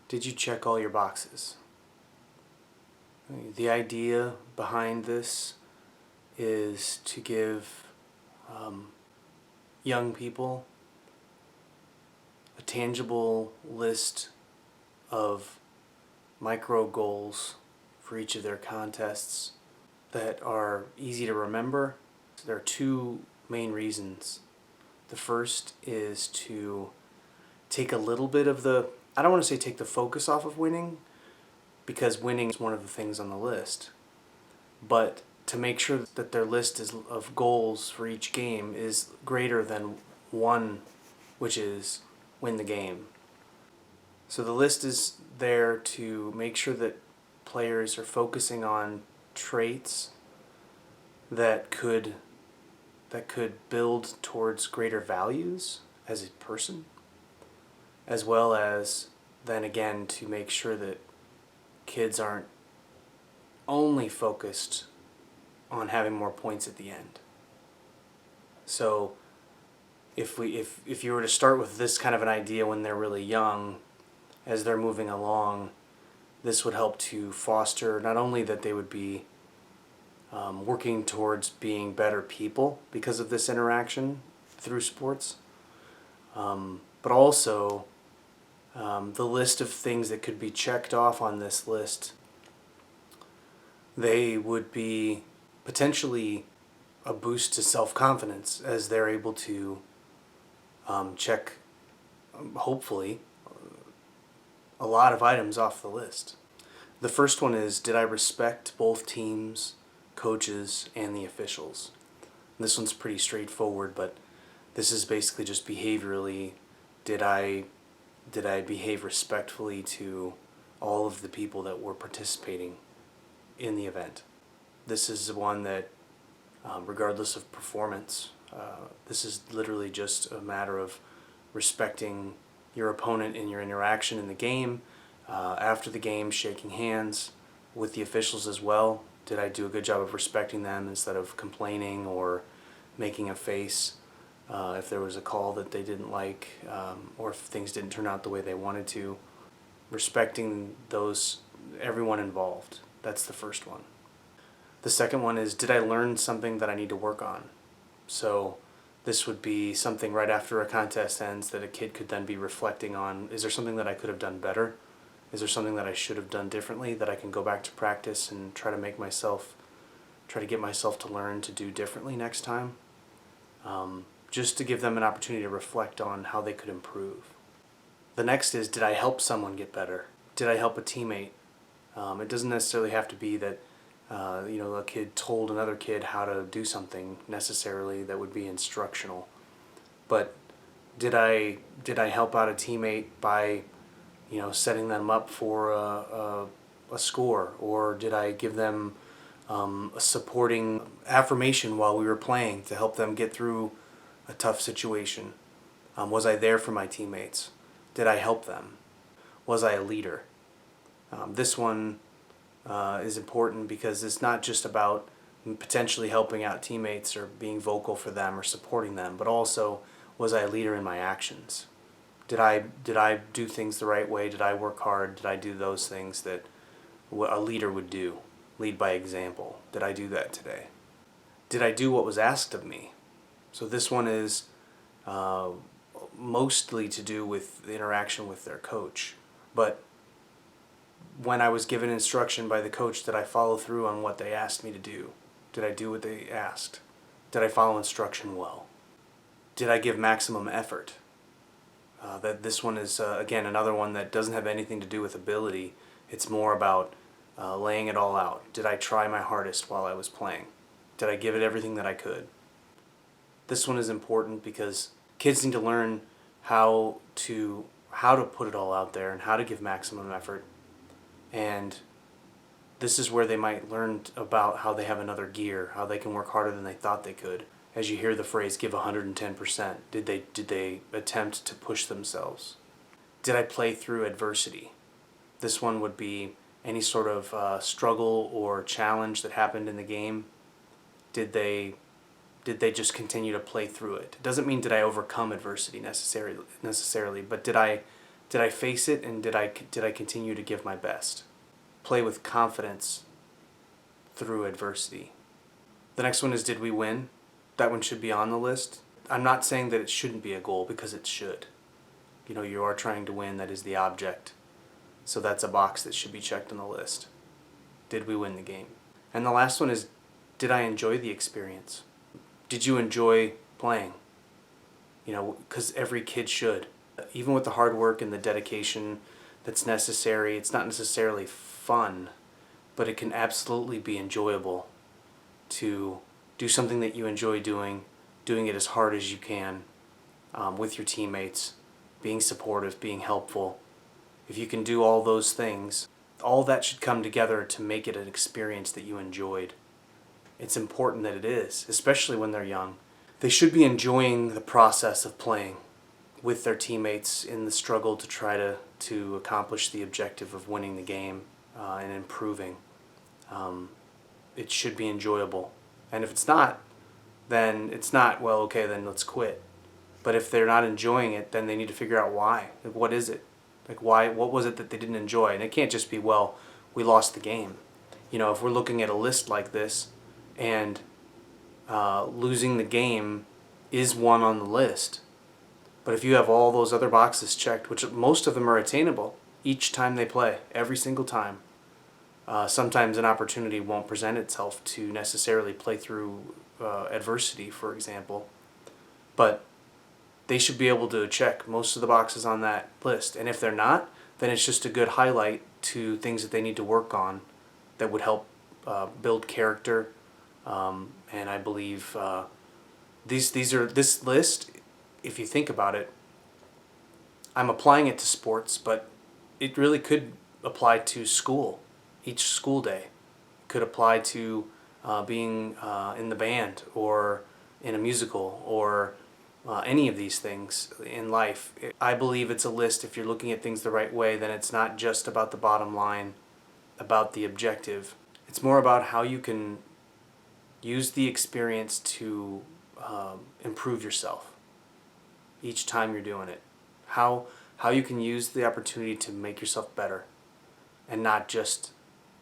Did you check all your boxes? The idea behind this is to give young people a tangible list of micro goals for each of their contests that are easy to remember. There are two main reasons. The first is to take a little bit of I don't want to say take the focus off of winning, because winning is one of the things on the list, but to make sure that their list of goals for each game is greater than one, which is win the game. So the list is there to make sure that players are focusing on traits that could build towards greater values as a person, as well as then again to make sure that kids aren't only focused on having more points at the end. So if you were to start with this kind of an idea when they're really young, as they're moving along, this would help to foster not only that they would be working towards being better people because of this interaction through sports, but also the list of things that could be checked off on this list, they would be potentially a boost to self-confidence as they're able to check, hopefully, a lot of items off the list. The first one is, did I respect both teams, coaches, and the officials? This one's pretty straightforward, but this is basically just behaviorally, did I behave respectfully to all of the people that were participating in the event? This is one that, regardless of performance, this is literally just a matter of respecting your opponent in your interaction in the game, after the game, shaking hands with the officials as well. Did I do a good job of respecting them instead of complaining or making a face if there was a call that they didn't like, or if things didn't turn out the way they wanted to? Respecting everyone involved. That's the first one. The second one is, did I learn something that I need to work on? So this would be something right after a contest ends that a kid could then be reflecting on, is there something that I could have done better? Is there something that I should have done differently that I can go back to practice and try to get myself to learn to do differently next time? Just to give them an opportunity to reflect on how they could improve. The next is, did I help someone get better? Did I help a teammate? It doesn't necessarily have to be that a kid told another kid how to do something necessarily that would be instructional. But did I help out a teammate by setting them up for a score, or did I give them a supporting affirmation while we were playing to help them get through a tough situation? Was I there for my teammates? Did I help them? Was I a leader? This one is important because it's not just about potentially helping out teammates or being vocal for them or supporting them, but also, was I a leader in my actions? Did I do things the right way? Did I work hard? Did I do those things that a leader would do? Lead by example. Did I do that today? Did I do what was asked of me? So this one is mostly to do with the interaction with their coach. But when I was given instruction by the coach, did I follow through on what they asked me to do? Did I do what they asked? Did I follow instruction well? Did I give maximum effort? This one is, again, another one that doesn't have anything to do with ability. It's more about laying it all out. Did I try my hardest while I was playing? Did I give it everything that I could? This one is important because kids need to learn how to put it all out there and how to give maximum effort. And this is where they might learn about how they have another gear, how they can work harder than they thought they could. As you hear the phrase, give 110%, did they attempt to push themselves? Did I play through adversity? This one would be any sort of struggle or challenge that happened in the game. Did they just continue to play through it? It doesn't mean did I overcome adversity necessarily, but did I Did I face it, and did I continue to give my best? Play with confidence through adversity. The next one is, did we win? That one should be on the list. I'm not saying that it shouldn't be a goal, because it should. You are trying to win, that is the object. So that's a box that should be checked on the list. Did we win the game? And the last one is, did I enjoy the experience? Did you enjoy playing? Because every kid should. Even with the hard work and the dedication that's necessary, it's not necessarily fun, but it can absolutely be enjoyable to do something that you enjoy doing it as hard as you can, with your teammates, being supportive, being helpful. If you can do all those things, all that should come together to make it an experience that you enjoyed. It's important that it is, especially when they're young. They should be enjoying the process of playing with their teammates in the struggle to try to accomplish the objective of winning the game, and improving. It should be enjoyable. And if it's not, then it's not, well, okay, then let's quit. But if they're not enjoying it, then they need to figure out why. Like, what is it? Like, why? What was it that they didn't enjoy? And it can't just be, well, we lost the game. If we're looking at a list like this, and losing the game is one on the list, but if you have all those other boxes checked, which most of them are attainable each time they play, every single time, sometimes an opportunity won't present itself to necessarily play through adversity, for example, but they should be able to check most of the boxes on that list. And if they're not, then it's just a good highlight to things that they need to work on that would help build character. And I believe this list, if you think about it, I'm applying it to sports, but it really could apply to school. Each school day could apply to being in the band, or in a musical, or any of these things in life. I believe it's a list, if you're looking at things the right way, then it's not just about the bottom line, about the objective. It's more about how you can use the experience to improve yourself each time you're doing it. How you can use the opportunity to make yourself better and not just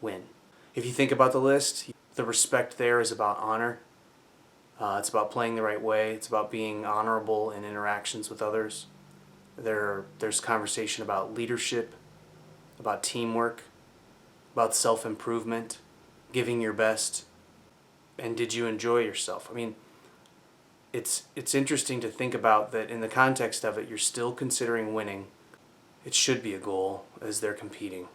win. If you think about the list, the respect there is about honor. It's about playing the right way. It's about being honorable in interactions with others. There's conversation about leadership, about teamwork, about self-improvement, giving your best, and did you enjoy yourself? I mean, it's interesting to think about that in the context of it, you're still considering winning. It should be a goal as they're competing.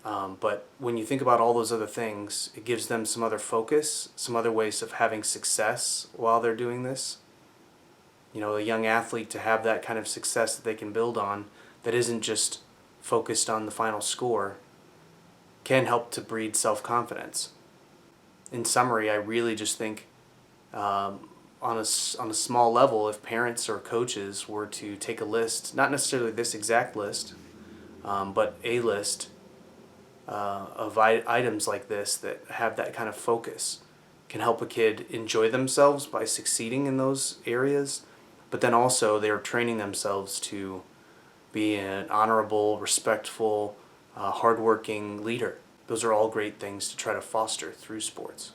But when you think about all those other things, it gives them some other focus, some other ways of having success while they're doing this. A young athlete, to have that kind of success that they can build on, that isn't just focused on the final score, can help to breed self-confidence. In summary, I really just think on a small level, if parents or coaches were to take a list, not necessarily this exact list, but a list of items like this that have that kind of focus, can help a kid enjoy themselves by succeeding in those areas, but then also they're training themselves to be an honorable, respectful, hardworking leader. Those are all great things to try to foster through sports.